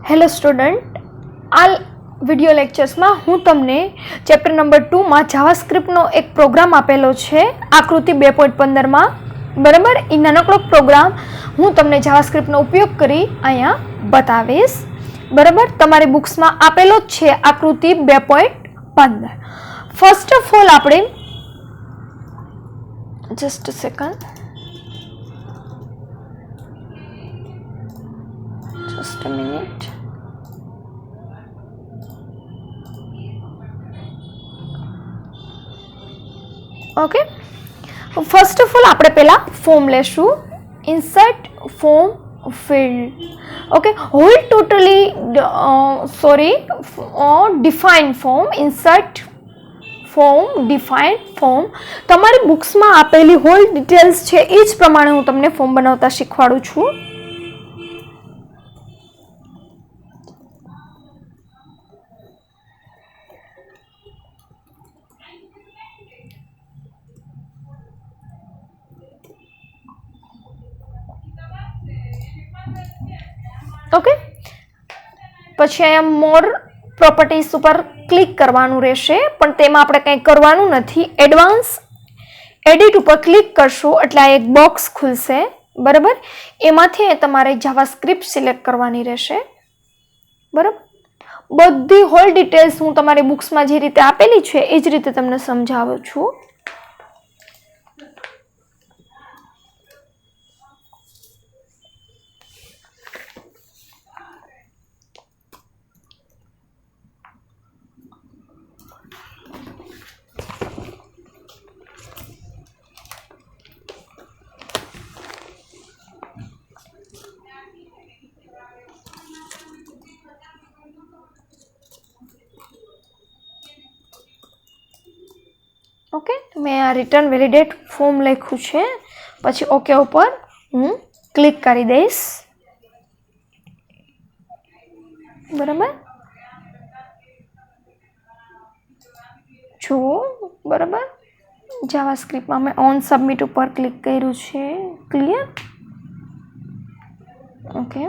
Hello student, આ video લેક્ચર્સમાં હું તમને ચેપ્ટર નંબર 2માં જાવાસ્ક્રિપ્ટનો એક પ્રોગ્રામ આપેલો છે આકૃતિ 2.15માં. બરાબર, એ નાનકડો પ્રોગ્રામ હું તમને જાવાસ્ક્રિપ્ટનો ઉપયોગ કરી અહીંયા બતાવીશ. બરાબર, તમારી બુક્સમાં આપેલો જ છે આકૃતિ 2.15. ફર્સ્ટ ઓફ ઓલ આપણે just second just a minute. Okay, first of all આપણે પહેલા ફોર્મ લેશું. Insert form field. Okay, whole totally define form. Insert form, define form. તમારી બુક્સમાં આપેલી હોલ ડિટેલ્સ છે એ જ પ્રમાણે હું તમને ફોર્મ બનાવતા શીખવાડું છું. ઓકે, પછી અહીંયા મોર પ્રોપર્ટીઝ ઉપર ક્લિક કરવાનું રહેશે, પણ તેમાં આપણે કંઈ કરવાનું નથી. એડવાન્સ એડિટ ઉપર ક્લિક કરશો એટલે આ એક બોક્સ ખુલશે. બરાબર, એમાંથી તમારે જાવાસ્ક્રિપ્ટ સિલેક્ટ કરવાની રહેશે. બરાબર, બધી હોલ ડિટેલ્સ હું તમારી બુક્સમાં જે રીતે આપેલી છે એ જ રીતે તમને સમજાવું છું. ઓકે, મેં આ રિટર્ન વેલિડેટ ફોર્મ લખ્યું છે. પછી ઓકે ઉપર હું ક્લિક કરી દઈશ. બરાબર, જુઓ. બરાબર, જાવાસ્ક્રિપ્ટમાં મેં ઓન સબમિટ ઉપર ક્લિક કર્યું છે. ક્લિયર? ઓકે,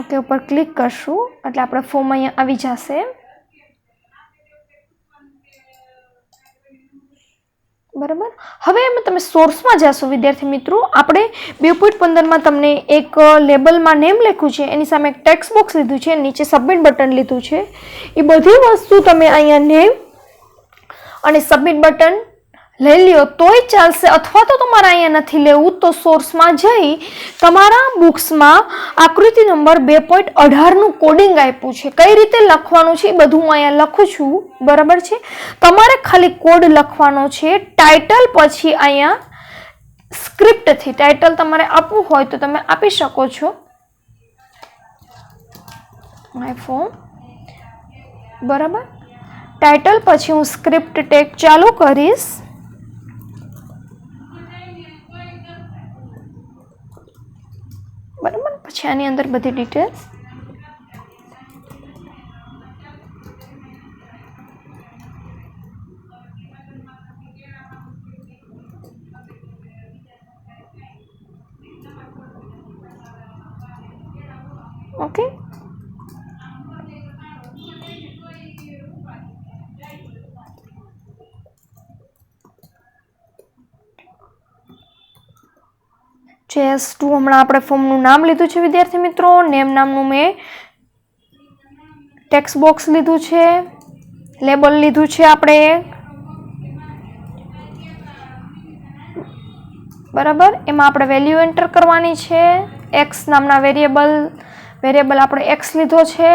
ઓકે ઉપર ક્લિક કરશું એટલે આપણે ફોર્મ અહીંયા આવી જશે. બરાબર, હવે એમાં તમે સોર્સમાં જશો વિદ્યાર્થી મિત્રો. આપણે 2.15માં તમને એક લેબલમાં નેમ લખ્યું છે, એની સામે એક ટેક્સ્ટ બોક્સ લીધું છે, નીચે સબમિટ બટન લીધું છે. એ બધી વસ્તુ તમે અહીંયા નેમ અને સબમિટ બટન લઈ લ્યો તોય ચાલશે, અથવા તો તમારે અહીંયા નથી લેવું તો સોર્સમાં જઈ તમારા બુક્સમાં આકૃતિ નંબર 2.18નું કોડિંગ આપ્યું છે, કઈ રીતે લખવાનું છે એ બધું હું અહીંયા લખું છું. બરાબર છે, તમારે ખાલી કોડ લખવાનો છે. ટાઇટલ પછી અહીંયા સ્ક્રિપ્ટથી ટાઇટલ તમારે આપવું હોય તો તમે આપી શકો છો. My form. બરાબર, ટાઇટલ પછી હું સ્ક્રિપ્ટ ટેગ ચાલુ કરીશ. બરાબર, પછી આની અંદર બધી ડિટેલ્સ. ઓકે, JS2 હમણાં આપણે ફોર્મનું નામ લીધું છે વિદ્યાર્થી મિત્રો. નેમ નામનું મેં ટેક્સ્ટ બોક્સ લીધું છે. લેબલ લીધું છે આપણે. બરાબર, એમાં આપણે વેલ્યુ એન્ટર કરવાની છે. એક્સ નામના વેરિયેબલ આપણે એક્સ લીધો છે.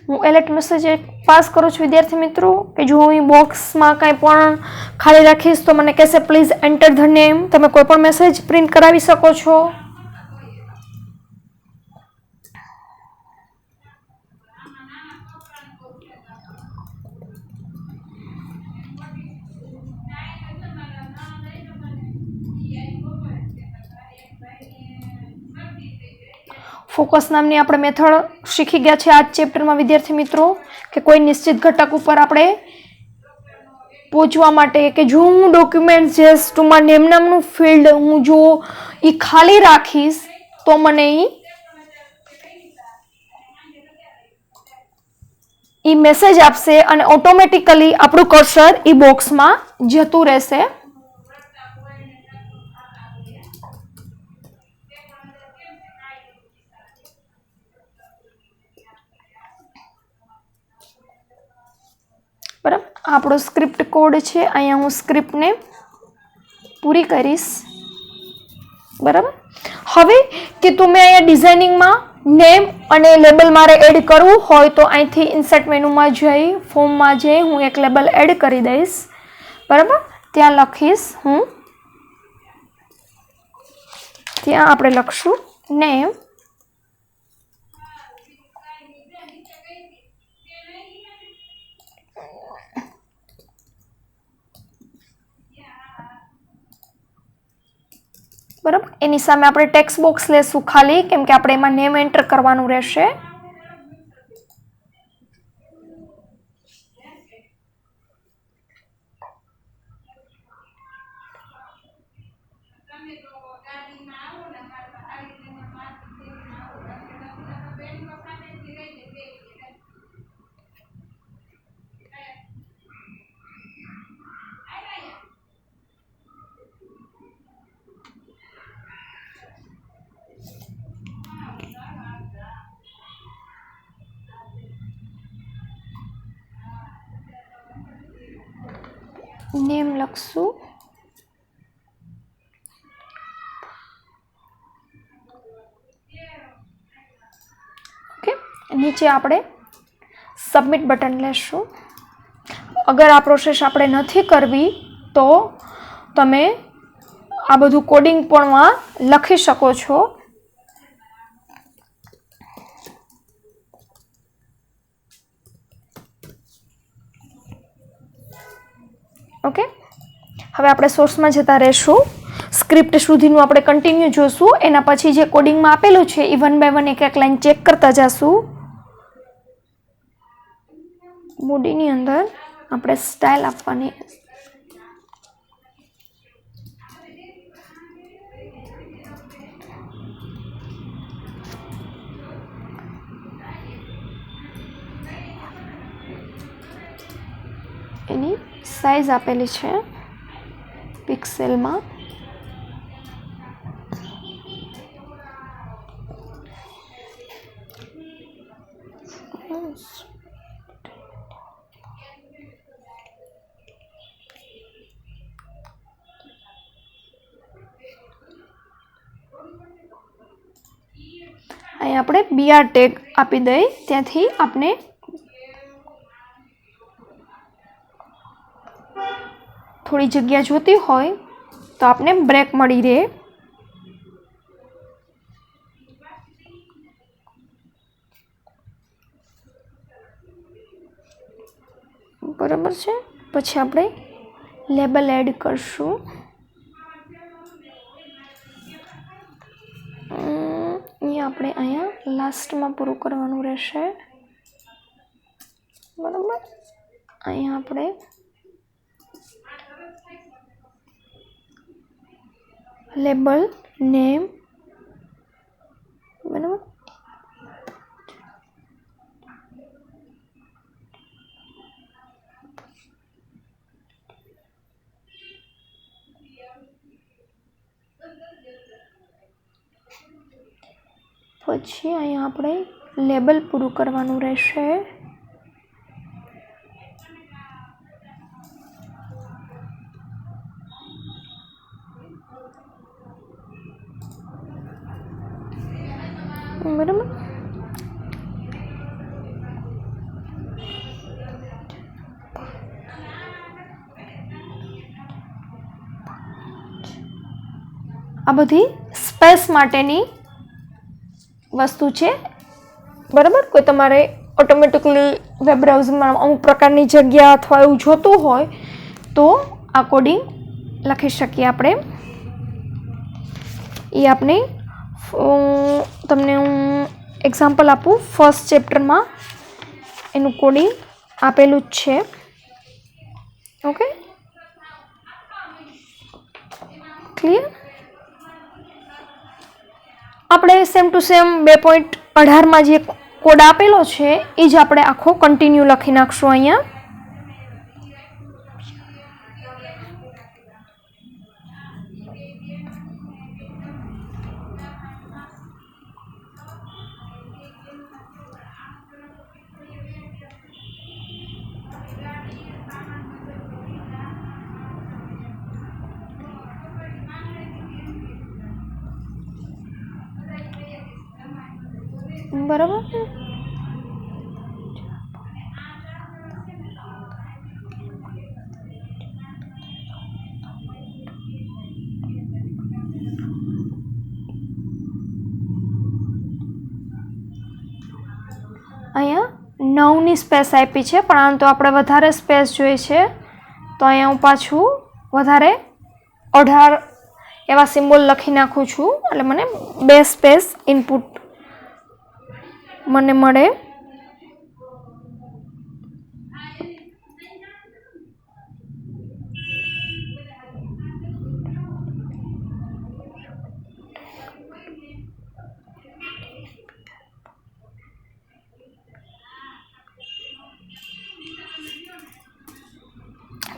હું એલર્ટ મેસેજ પાસ કરું છું વિદ્યાર્થી મિત્રો કે જો હું બોક્સમાં કંઈ પણ ખાલી રાખીશ તો મને કહેશે પ્લીઝ એન્ટર ધ નેમ. તમે કોઈ પણ મેસેજ પ્રિન્ટ કરાવી શકો છો. ફોકસ નામની આપણે મેથડ શીખી ગયા છે આ ચેપ્ટરમાં વિદ્યાર્થી મિત્રો કે કોઈ નિશ્ચિત ઘટક ઉપર આપણે પહોંચવા માટે કે જો હું ડોક્યુમેન્ટ જે ટુમાં નેમ નામનું ફિલ્ડ હું જો એ ખાલી રાખીશ તો મને એ મેસેજ આપશે અને ઓટોમેટિકલી આપણું કર્સર એ બોક્સમાં જતું રહેશે. બરાબર, આપણો સ્ક્રિપ્ટ કોડ છે. અહીંયા હું સ્ક્રિપ્ટને પૂરી કરીશ. બરાબર, હવે કે તમે અહીંયા ડિઝાઇનિંગમાં નેમ અને લેબલ મારે એડ કરવું હોય તો અહીંથી ઇન્સર્ટ મેનુમાં જઈ ફોર્મમાં જઈ હું એક લેબલ એડ કરી દઈશ. બરાબર, ત્યાં લખીશ હું, ત્યાં આપણે લખશું નેમ બરાબર. એની સામે આપણે ટેક્સ્ટ બોક્સ લેશું ખાલી કેમ કે આપણે એમાં નેમ એન્ટર કરવાનું રહેશે. નેમ લખશું. ઓકે, નીચે આપણે સબમિટ બટન લેશું. અગર આ પ્રોસેસ આપણે નથી કરવી તો તમે આ બધું કોડિંગ પણ લખી શકો છો. ઓકે, હવે આપણે સોર્સમાં જતા રહેશું. સ્ક્રિપ્ટ સુધીનું આપણે કન્ટિન્યુ જોશું. એના પછી જે કોડિંગમાં આપેલું છે એ વન બાય વન એક એક લાઈન ચેક કરતા જશું. બોડીની અંદર આપણે સ્ટાઇલ આપવાની. એની સાઈઝ આપેલી છે પિક્સેલમાં. અહીં આપણે BR ટેગ આપી દઈ. ત્યાંથી આપણે થોડી જગ્યા જોતી હોય તો આપને બ્રેક મળી રહે. બરાબર છે. પછી આપણે લેબલ એડ કરશું. આપણે અહીંયા લાસ્ટમાં પૂરું કરવાનું રહેશે. બરાબર, અહીંયા આપણે લેબલ નેમ. બરાબર, પછી અહીંયા આપણે લેબલ પૂરું કરવાનું રહેશે. બરાબર, આ બધી સ્પેસ માટેની વસ્તુ છે, બરાબર. કોઈ તમારે ઓટોમેટિકલી વેબ બ્રાઉઝરમાં અમુક પ્રકારની જગ્યા અથવા એવું જોતું હોય તો આ કોડિંગ લખી શકીએ આપણે. એ આપણે તમને હું એક્ઝામ્પલ આપું. ફર્સ્ટ ચેપ્ટરમાં એનું કોડિંગ આપેલું જ છે. Okay, clear. આપણે સેમ ટુ સેમ 2.18માં જે કોડ આપેલો છે એ જ આપણે આખો કન્ટિન્યુ લખી નાખશું અહીંયા. બરાબર. અહીંયા 9ની સ્પેસ આપી છે, પરંતુ આપણે વધારે સ્પેસ જોઈએ છે તો અહીંયા હું પાછું વધારે 18 એવા સિમ્બોલ લખી નાખું છું, એટલે મને 2 સ્પેસ ઇનપુટ મને મળે.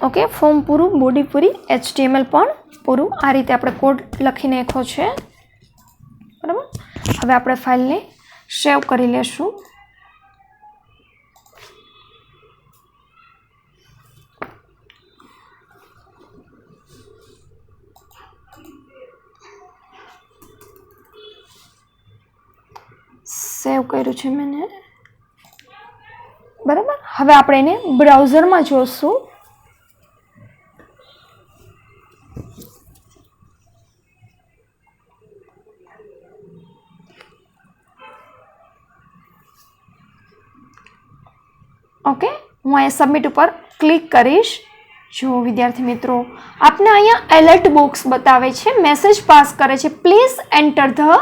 ઓકે, ફોર્મ પૂરું, બોડી પૂરી, HTML પણ પૂરું. આ રીતે આપણે કોડ લખી નાખ્યો છે, બરાબર. હવે આપણે ફાઇલને સેવ કરી લેશું. સેવ કર્યું છે મેં, બરાબર. હવે આપણે એને બ્રાઉઝરમાં જોશું. ઓકે, હું અહીંયા સબમિટ ઉપર ક્લિક કરીશ. જો વિદ્યાર્થી મિત્રો, આપને અહીંયા એલર્ટ બોક્સ બતાવે છે, મેસેજ પાસ કરે છે, પ્લીઝ એન્ટર ધ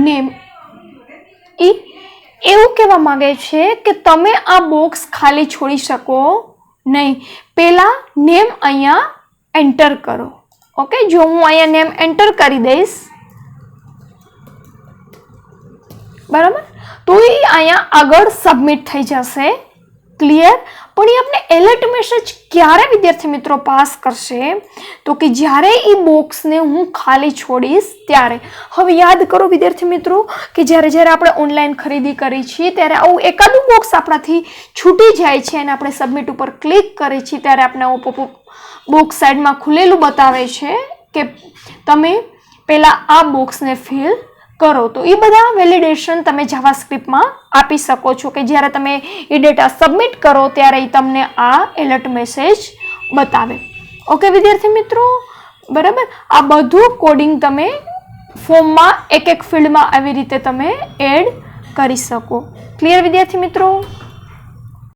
નેમ. એવું કહેવા માંગે છે કે તમે આ બોક્સ ખાલી છોડી શકો નહીં, પહેલા નેમ અહીંયા એન્ટર કરો. ઓકે, જો હું અહીંયા નેમ એન્ટર કરી દઈશ, બરાબર, તો એ અહીંયા આગળ સબમિટ થઈ જશે. ક્લિયર. પણ એ આપણે એલર્ટ મેસેજ ક્યારે વિદ્યાર્થી મિત્રો પાસ કરશે? તો કે જ્યારે એ બોક્સને હું ખાલી છોડીશ ત્યારે. હવે યાદ કરો વિદ્યાર્થી મિત્રો કે જ્યારે આપણે ઓનલાઈન ખરીદી કરી છીએ ત્યારે આવું એકાદું બોક્સ આપણાથી છૂટી જાય છે અને આપણે સબમિટ ઉપર ક્લિક કરીએ છીએ ત્યારે આપણે આવું પોપઅપ બોક્સ સાઈડમાં ખુલેલું બતાવે છે કે તમે પહેલાં આ બોક્સને ફિલ કરો. તો એ બધા વેલિડેશન તમે જાવાસ્ક્રિપ્ટમાં આપી શકો છો કે જ્યારે તમે એ ડેટા સબમિટ કરો ત્યારે તમને આ એલર્ટ મેસેજ બતાવે. ઓકે વિદ્યાર્થી મિત્રો, બરાબર. આ બધું કોડિંગ તમે ફોર્મમાં એક ફિલ્ડમાં આવી રીતે તમે એડ કરી શકો. ક્લિયર વિદ્યાર્થી મિત્રો?